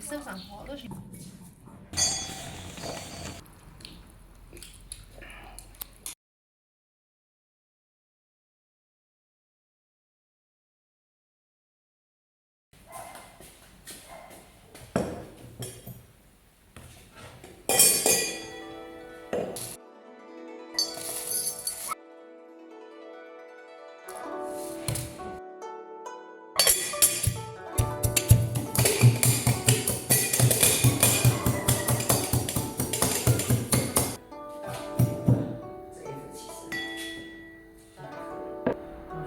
手上泡都行。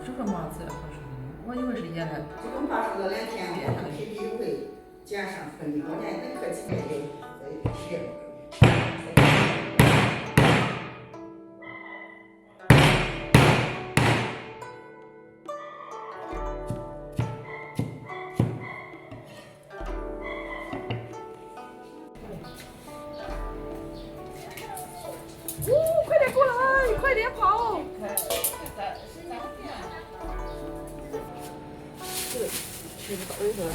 这个麻子好吃，我以为是腌的。这个麻是2天面，皮皮会减上分的，我连那客气面就吃了。快点过来，快点跑！吃不到一个了。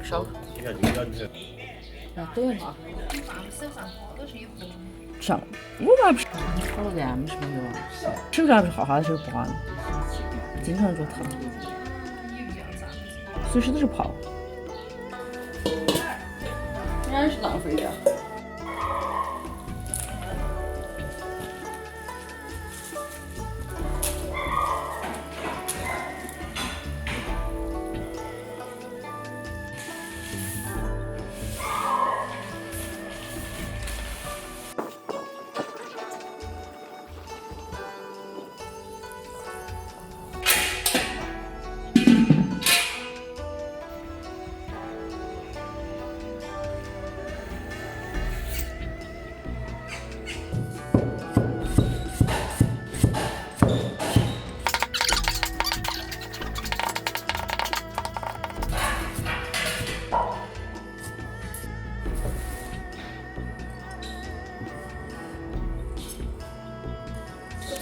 烧。等一下。手上泡都是一坨。上，我爸不是好多年没什么用了，手上不是好好的手不完，经常做疼，随时都是泡，当然是浪费的。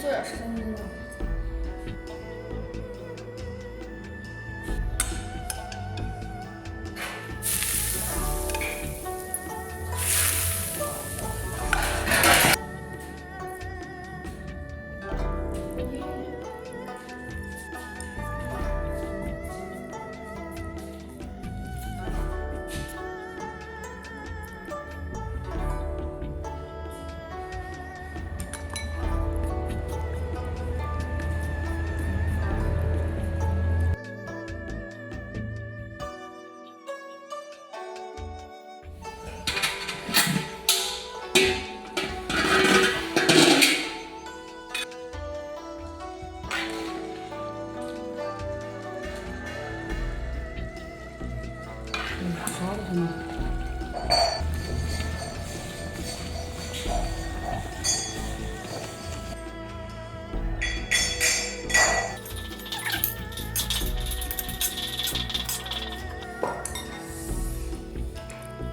做点生的。好的很。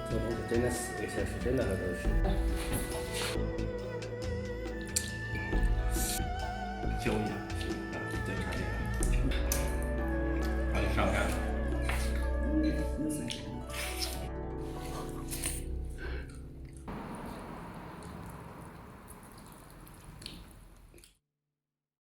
这东西真的4个小时，真的那都是。9年，对，看这个，快上干。